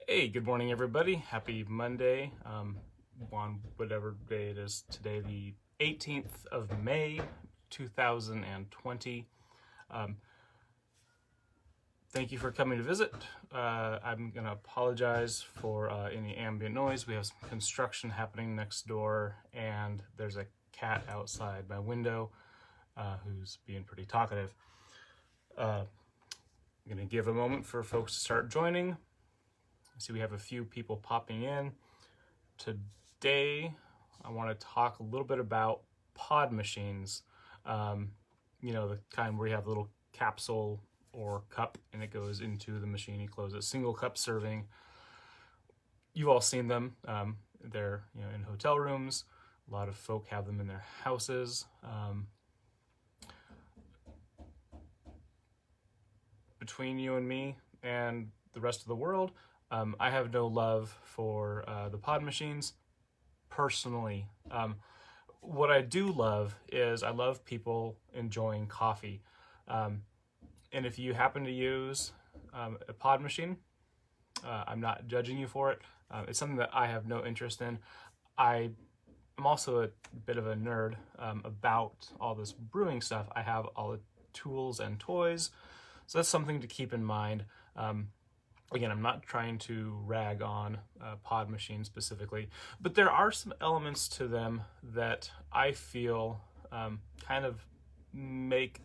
Hey, good morning, everybody. Happy Monday, on whatever day it is today, the 18th of May, 2020. Um, Thank you for coming to visit. I'm going to apologize for any ambient noise. We have some construction happening next door, and there's a cat outside my window who's being pretty talkative. I'm going to give a moment for folks to start joining. See, we have a few people popping in. Today, I want to talk a little bit about pod machines. The kind where you have a little capsule or cup and it goes into the machine. You close it. Single cup serving. You've all seen them. They're in hotel rooms. A lot of folk have them in their houses. Between you and me and the rest of the world, I have no love for the pod machines personally. What I do love is I love people enjoying coffee. And if you happen to use a pod machine, I'm not judging you for it. It's something that I have no interest in. I'm also a bit of a nerd about all this brewing stuff. I have all the tools and toys, so that's something to keep in mind. Again, I'm not trying to rag on pod machines specifically, but there are some elements to them that I feel kind of make,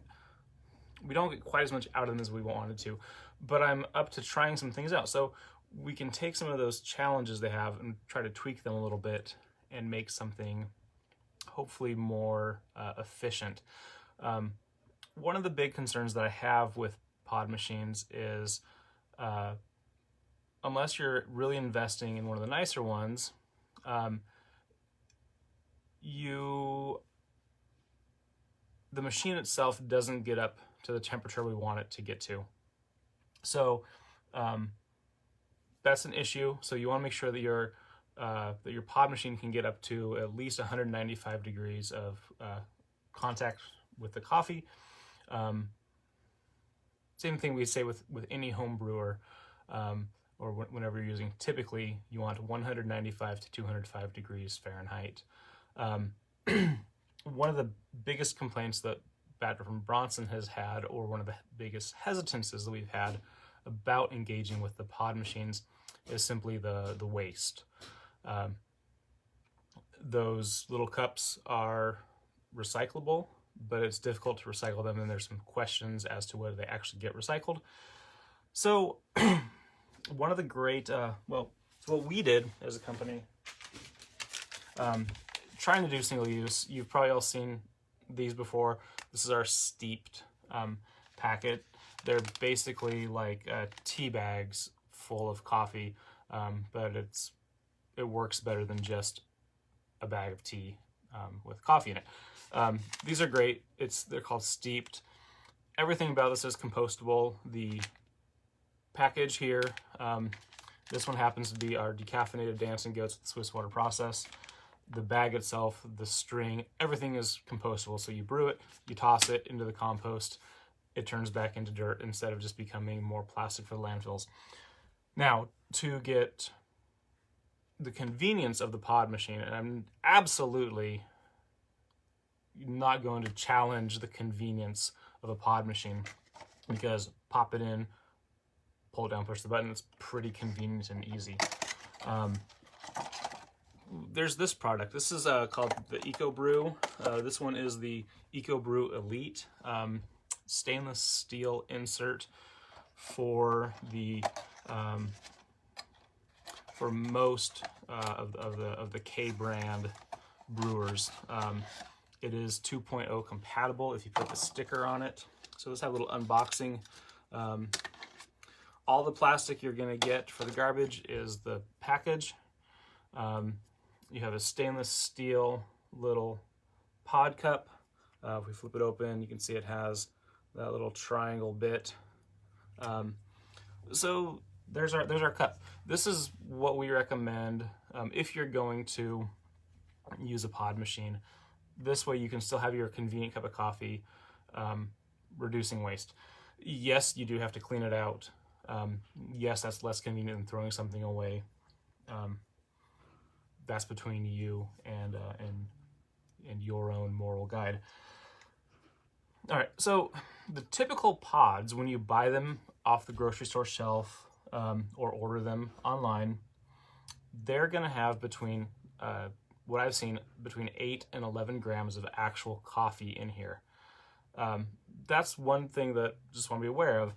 we don't get quite as much out of them as we wanted to, but I'm up to trying some things out. So we can take some of those challenges they have and try to tweak them a little bit and make something hopefully more efficient. One of the big concerns that I have with pod machines is unless you're really investing in one of the nicer ones, the machine itself doesn't get up to the temperature we want it to get to. So that's an issue. So you want to make sure that your pod machine can get up to at least 195 degrees of contact with the coffee. Same thing we say with any home brewer, or whenever you're using. Typically, you want 195 to 205 degrees Fahrenheit. One of the biggest complaints that Batter from Bronson has had, or one of the biggest hesitances that we've had about engaging with the pod machines, is simply the waste. Those little cups are recyclable, but it's difficult to recycle them, and there's some questions as to whether they actually get recycled. So one of the great, what we did as a company, trying to do single use, you've probably all seen these before. This is our steeped packet. They're basically like tea bags full of coffee, but it works better than just a bag of tea with coffee in it. These are great. They're called steeped. Everything about this is compostable. The package here, this one happens to be our decaffeinated Dancing Goats with Swiss water process. The bag itself, the string, everything is compostable. So you brew it, you toss it into the compost, it turns back into dirt instead of just becoming more plastic for the landfills. Now, to get the convenience of the pod machine, and I'm absolutely not going to challenge the convenience of a pod machine, because pop it in, pull it down, push the button, it's pretty convenient and easy. There's this product. This is called the EcoBrew. This one is the EcoBrew Elite stainless steel insert for the for most of the K brand brewers. It is 2.0 compatible if you put the sticker on it. So let's have a little unboxing. All the plastic you're going to get for the garbage is the package. You have a stainless steel little pod cup. If we flip it open, you can see it has that little triangle bit. So there's our cup. This is what we recommend if you're going to use a pod machine. This way you can still have your convenient cup of coffee, reducing waste. Yes, you do have to clean it out Yes, that's less convenient than throwing something away. That's between you and your own moral guide. All right, so the typical pods, when you buy them off the grocery store shelf or order them online, they're going to have between, what I've seen, between 8 and 11 grams of actual coffee in here. That's one thing that I just want to be aware of.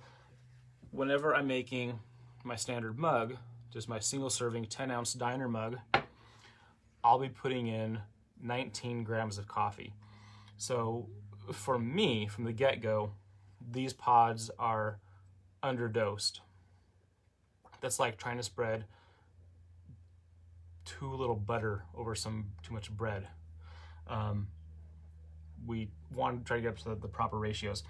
Whenever I'm making my standard mug, just my single serving 10-ounce diner mug, I'll be putting in 19 grams of coffee. So for me, from the get-go, these pods are underdosed. That's like trying to spread too little butter over too much bread. We want to try to get up to the proper ratios.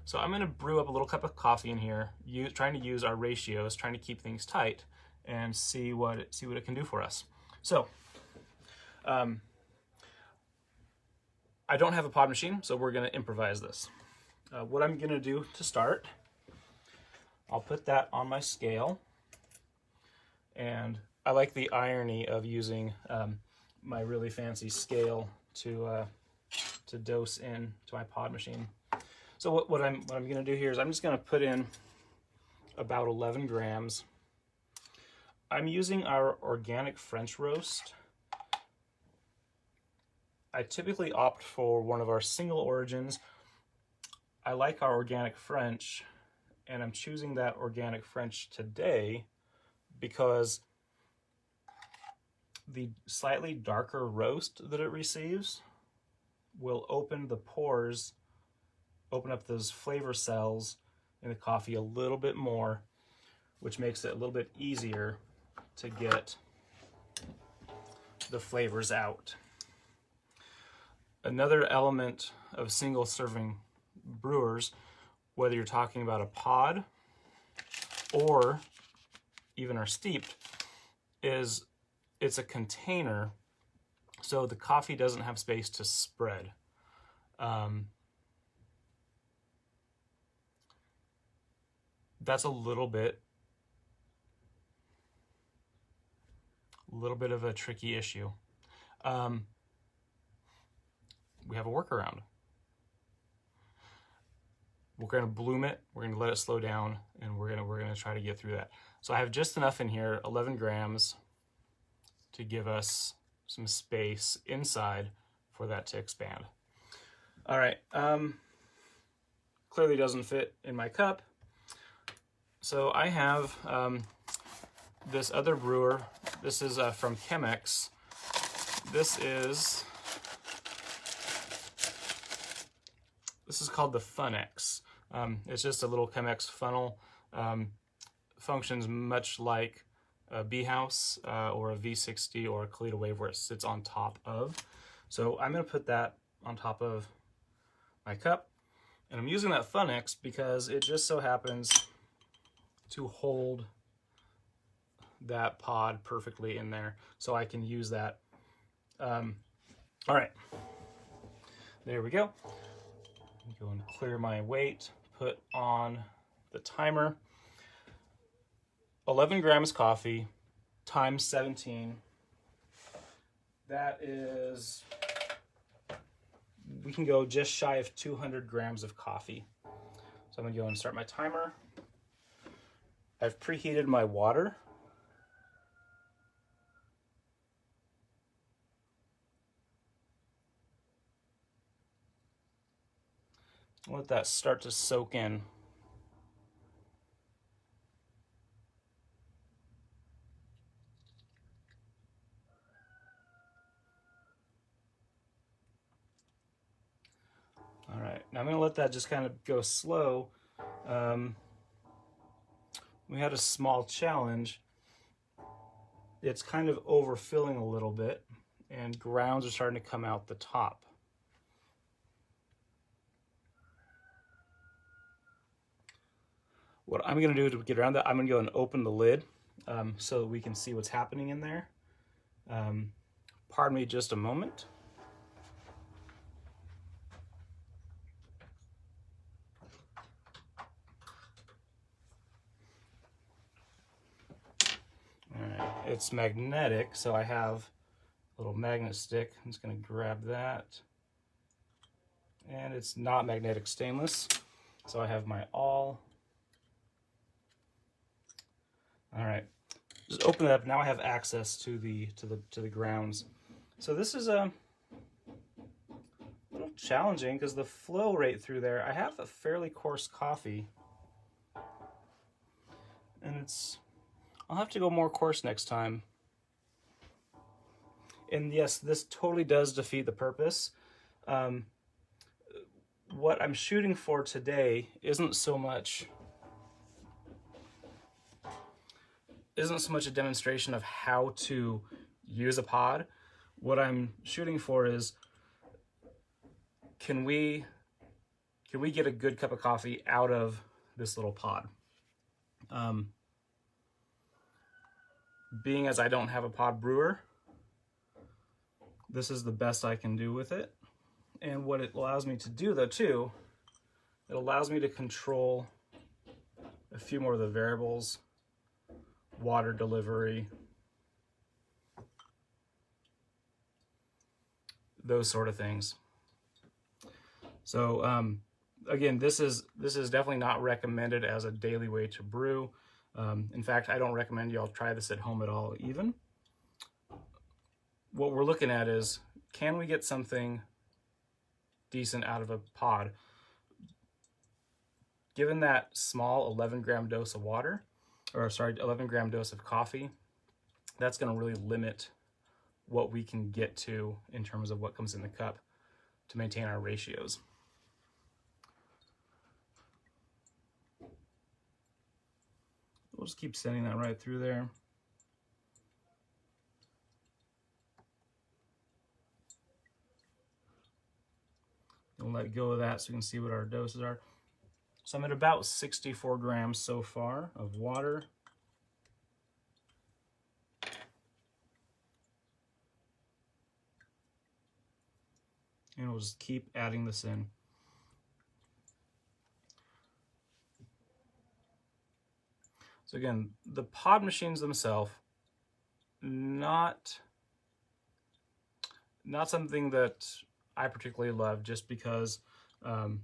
So I'm going to brew up a little cup of coffee in here, trying to use our ratios, trying to keep things tight, and see what it can do for us. So I don't have a pod machine, so we're going to improvise this. What I'm going to do to start, I'll put that on my scale, and I like the irony of using my really fancy scale to dose in to my pod machine. So what I'm going to do here is I'm just going to put in about 11 grams. I'm using our organic French roast. I typically opt for one of our single origins. I like our organic French, and I'm choosing that organic French today because the slightly darker roast that it receives will open the pores, open up those flavor cells in the coffee a little bit more, which makes it a little bit easier to get the flavors out. Another element of single serving brewers, whether you're talking about a pod or even our steeped, is it's a container, so the coffee doesn't have space to spread. That's a little bit of a tricky issue. We have a workaround. We're going to bloom it, we're going to let it slow down, and we're going to try to get through that. So I have just enough in here, 11 grams, to give us some space inside for that to expand. All right, clearly doesn't fit in my cup. So I have this other brewer. This is from Chemex. This is called the FunX. It's just a little Chemex funnel. Functions much like a B-House or a V60 or a Kalita Wave, where it sits on top of. So I'm going to put that on top of my cup. And I'm using that FunX because it just so happens to hold that pod perfectly in there, so I can use that. All right, there we go. Go and clear my weight, put on the timer. 11 grams coffee times 17. That is, we can go just shy of 200 grams of coffee. So I'm gonna go and start my timer. I've preheated my water. Let that start to soak in. All right, now I'm gonna let that just kind of go slow. We had a small challenge. It's kind of overfilling a little bit, and grounds are starting to come out the top. What I'm going to do to get around that, I'm going to go and open the lid so that we can see what's happening in there. Pardon me just a moment. it's magnetic, so I have a little magnet stick. I'm just going to grab that. And it's not magnetic stainless, so I have my awl. All right, just open it up. Now I have access to the grounds. So this is a little challenging because the flow rate through there, I have a fairly coarse coffee, and I'll have to go more coarse next time. And yes, this totally does defeat the purpose. What I'm shooting for today isn't so much a demonstration of how to use a pod. What I'm shooting for is, can we get a good cup of coffee out of this little pod? Being as I don't have a pod brewer, this is the best I can do with it. And what it allows me to do, though, too, it allows me to control a few more of the variables, water delivery, those sort of things. So again, this is definitely not recommended as a daily way to brew. In fact, I don't recommend y'all try this at home at all even. What we're looking at is, can we get something decent out of a pod? Given that small 11-gram dose of 11-gram dose of coffee, that's going to really limit what we can get to in terms of what comes in the cup to maintain our ratios. We'll just keep sending that right through there. And let go of that so you can see what our doses are. So I'm at about 64 grams so far of water. And we'll just keep adding this in. So again, the pod machines themselves, not something that I particularly love, just because 11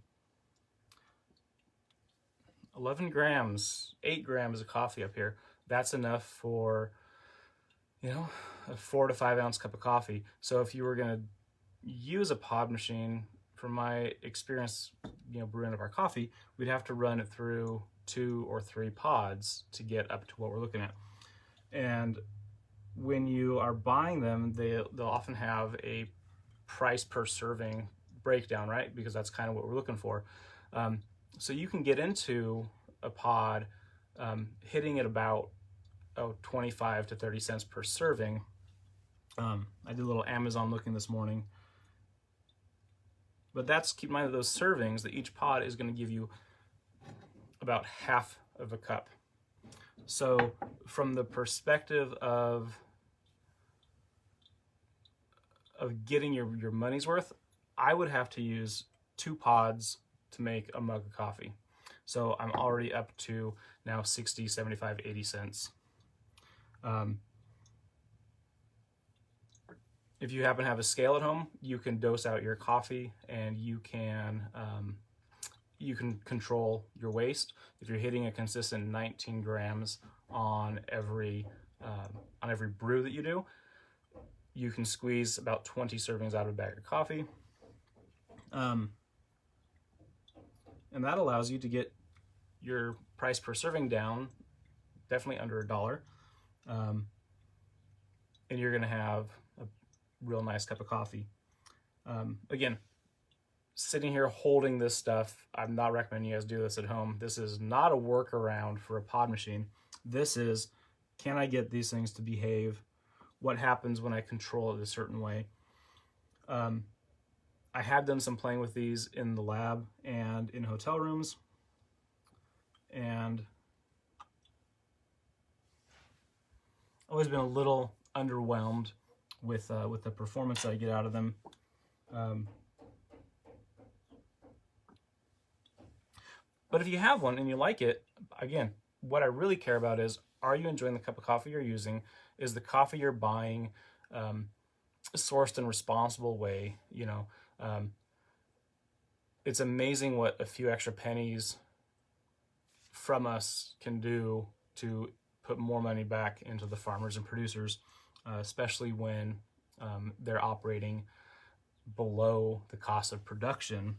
grams, 8 grams of coffee up here, that's enough for, a 4 to 5 ounce cup of coffee. So if you were going to use a pod machine, from my experience, brewing up our coffee, we'd have to run it through 2 or 3 pods to get up to what we're looking at. And when you are buying them, they'll often have a price per serving breakdown, right? Because that's kind of what we're looking for. So you can get into a pod hitting at about 25 to 30 cents per serving. I did a little Amazon looking this morning. But keep in mind that those servings, that each pod is going to give you about half of a cup. So from the perspective of getting your money's worth, I would have to use 2 pods to make a mug of coffee. So I'm already up to now 60, 75, 80 cents. If you happen to have a scale at home, you can dose out your coffee, and you can control your waste. If you're hitting a consistent 19 grams on every brew that you do, you can squeeze about 20 servings out of a bag of coffee. And that allows you to get your price per serving down, definitely under $1. And you're going to have a real nice cup of coffee. Again, sitting here holding this stuff, I'm not recommending you guys do this at home. This is not a workaround for a pod machine. This is, can I get these things to behave? What happens when I control it a certain way? I have done some playing with these in the lab and in hotel rooms, and I've always been a little underwhelmed with the performance that I get out of them. But if you have one and you like it, again, what I really care about is, are you enjoying the cup of coffee you're using? Is the coffee you're buying sourced in a responsible way? You know, it's amazing what a few extra pennies from us can do to put more money back into the farmers and producers, especially when they're operating below the cost of production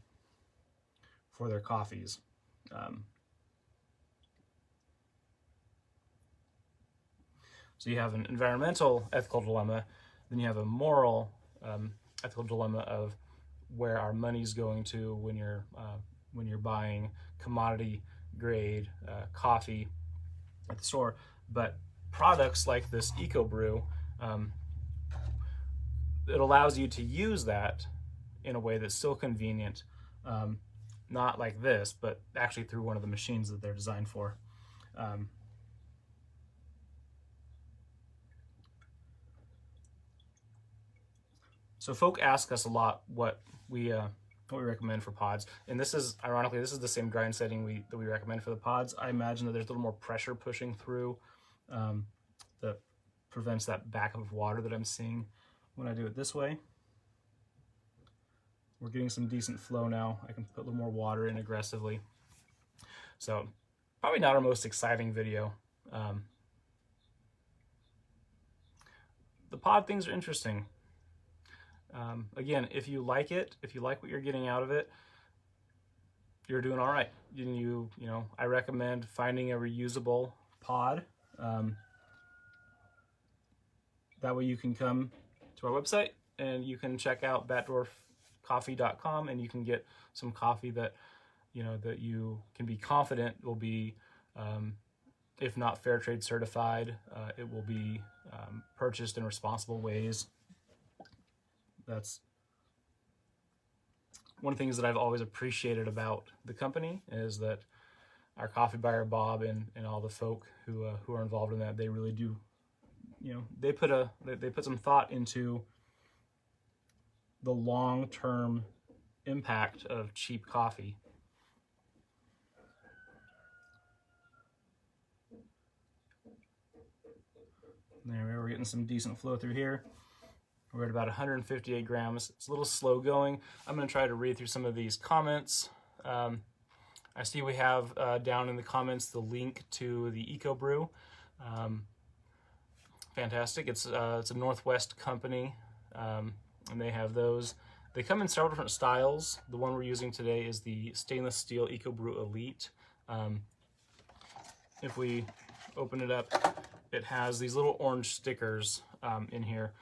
for their coffees. So you have an environmental ethical dilemma, then you have a moral ethical dilemma of where our money's going to when you're buying commodity grade coffee at the store. But products like this EcoBrew, it allows you to use that in a way that's still convenient, not like this, but actually through one of the machines that they're designed for. So folk ask us a lot what we recommend for pods, and this is, ironically, this is the same grind setting that we recommend for the pods. I imagine that there's a little more pressure pushing through that prevents that backup of water that I'm seeing when I do it this way. We're getting some decent flow now. I can put a little more water in aggressively. So probably not our most exciting video. The pod things are interesting. Again, if you like it, if you like what you're getting out of it, you're doing all right. You know, I recommend finding a reusable pod. That way you can come to our website and you can check out batdwarfcoffee.com and you can get some coffee that, you know, that you can be confident will be, if not fair trade certified, it will be purchased in responsible ways. That's one of the things that I've always appreciated about the company, is that our coffee buyer Bob and all the folk who are involved in that, they really do, you know, they put some thought into the long-term impact of cheap coffee. There we are, we're getting some decent flow through here. We're at about 158 grams. It's a little slow going. I'm going to try to read through some of these comments. I see we have down in the comments the link to the EcoBrew. Fantastic. It's a Northwest company, and they have those. They come in several different styles. The one we're using today is the stainless steel EcoBrew Elite. If we open it up, it has these little orange stickers in here.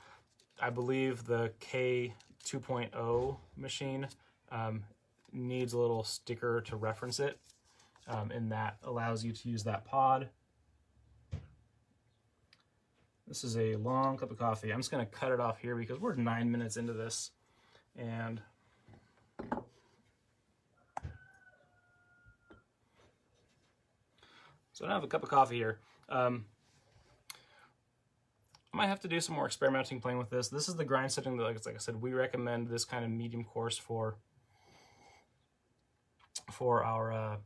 I believe the K 2.0 machine needs a little sticker to reference it, and that allows you to use that pod. This is a long cup of coffee. I'm just going to cut it off here because we're 9 minutes into this, and so I have a cup of coffee here. I might have to do some more experimenting playing with this. This is the grind setting that, like I said, we recommend this kind of medium course for our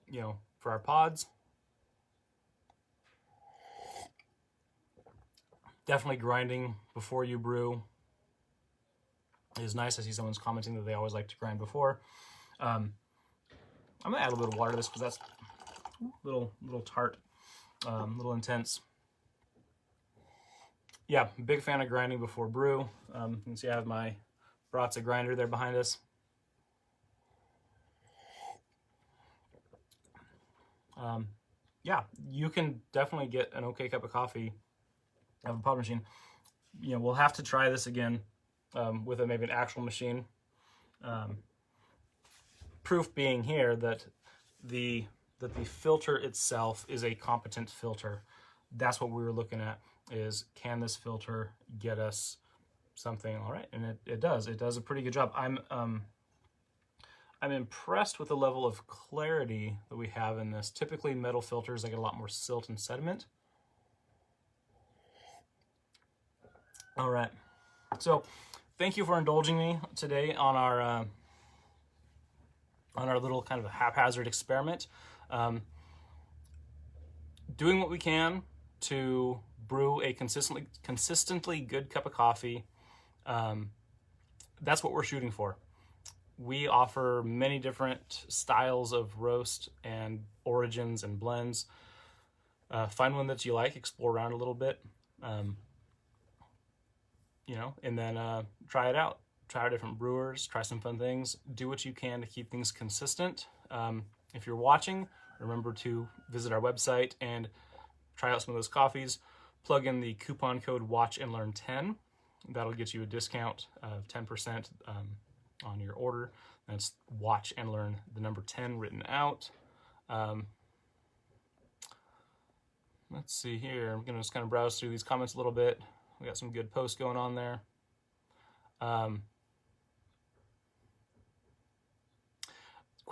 you know, for our pods. Definitely grinding before you brew is nice. I see someone's commenting that they always like to grind before. I'm gonna add a little bit of water to this because that's a little tart, a little intense. Yeah, big fan of grinding before brew. You can see I have my Bratza grinder there behind us. Yeah, you can definitely get an okay cup of coffee out of a pod machine. You know, we'll have to try this again with maybe an actual machine. Proof being here that the filter itself is a competent filter. That's what we were looking at, is can this filter get us something all right? And it does. It does a pretty good job. I'm impressed with the level of clarity that we have in this. Typically metal filters, they get a lot more silt and sediment. All right, so thank you for indulging me today on our little kind of haphazard experiment. doing what we can to brew a consistently good cup of coffee. That's what we're shooting for. We offer many different styles of roast and origins and blends. Find one that you like, explore around a little bit, and then try it out. Try our different brewers, try some fun things. Do what you can to keep things consistent. If you're watching, remember to visit our website and try out some of those coffees. Plug in the coupon code WatchAndLearn10. That'll get you a discount of 10% on your order. That's Watch and Learn, the number 10 written out. Let's see here. I'm going to just kind of browse through these comments a little bit. We got some good posts going on there.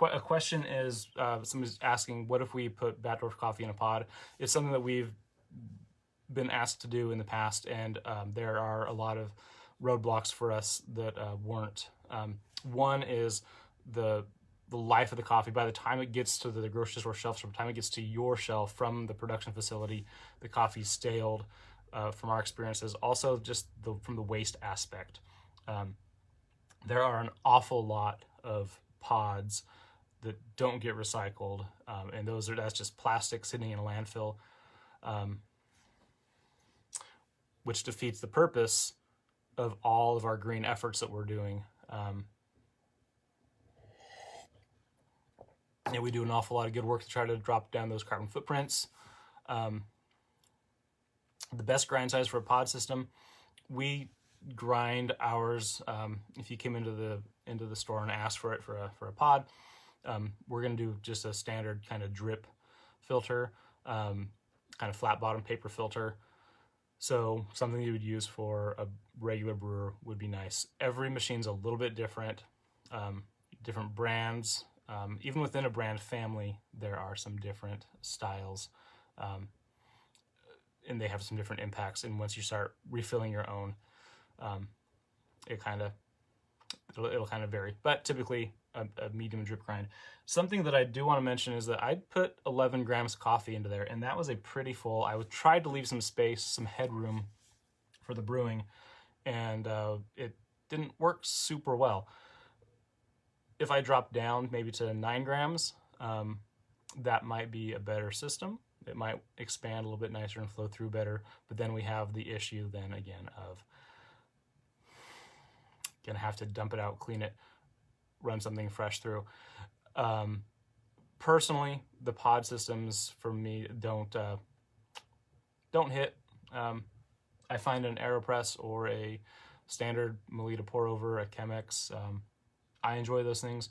A question is, somebody's asking, what if we put Batdorf coffee in a pod? It's something that we've been asked to do in the past, and there are a lot of roadblocks for us that weren't. One is the life of the coffee. By the time it gets to the grocery store shelves, from the time it gets to your shelf from the production facility, the coffee's staled from our experiences. Also, just from the waste aspect. There are an awful lot of pods that don't get recycled, and that's just plastic sitting in a landfill, which defeats the purpose of all of our green efforts that we're doing. And we do an awful lot of good work to try to drop down those carbon footprints. The best grind size for a pod system, we grind ours. If you came into the store and asked for it for a pod, we're going to do just a standard kind of drip filter, kind of flat bottom paper filter. So something you would use for a regular brewer would be nice. Every machine's a little bit different, different brands. Even within a brand family, there are some different styles, and they have some different impacts. And once you start refilling your own, it'll kind of vary. But typically, a medium drip grind. Something that I do want to mention is that I put 11 grams of coffee into there, and that was a pretty full. I tried to leave some space, some headroom for the brewing, and it didn't work super well. If I drop down maybe to 9 grams, that might be a better system. It might expand a little bit nicer and flow through better, but then we have the issue then again of gonna have to dump it out, clean it, run something fresh through. Personally, the pod systems for me don't hit. I find an AeroPress or a standard Melita pour over, a Chemex. I enjoy those things.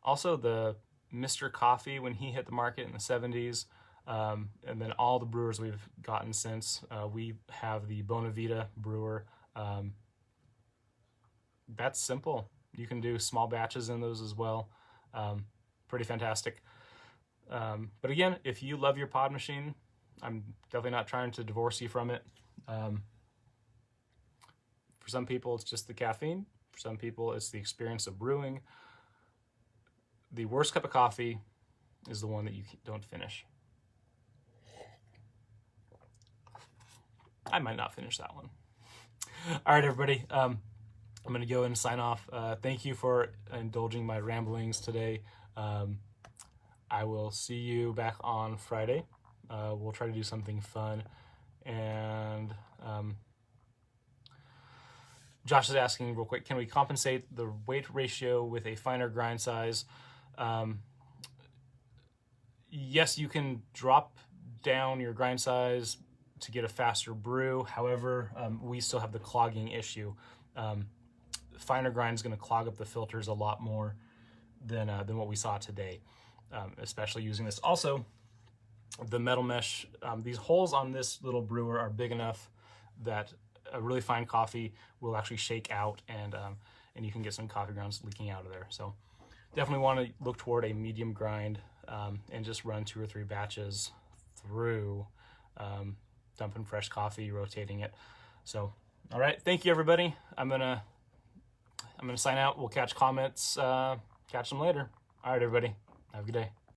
Also, the Mr. Coffee, when he hit the market in the 70s, and then all the brewers we've gotten since, we have the Bonavita brewer. That's simple. You can do small batches in those as well. Pretty fantastic. But again, if you love your pod machine, I'm definitely not trying to divorce you from it. For some people, it's just the caffeine. For some people, it's the experience of brewing. The worst cup of coffee is the one that you don't finish. I might not finish that one. All right, everybody. I'm going to go and sign off. Thank you for indulging my ramblings today. I will see you back on Friday. We'll try to do something fun. And Josh is asking real quick, can we compensate the weight ratio with a finer grind size? Yes, you can drop down your grind size to get a faster brew. However, we still have the clogging issue. Finer grind is going to clog up the filters a lot more than what we saw today, especially using this. Also, the metal mesh, these holes on this little brewer are big enough that a really fine coffee will actually shake out, and you can get some coffee grounds leaking out of there. So definitely want to look toward a medium grind and just run 2 or 3 batches through, dumping fresh coffee, rotating it. So, all right, thank you everybody. I'm gonna sign out. We'll catch comments, catch them later. All right, everybody, have a good day.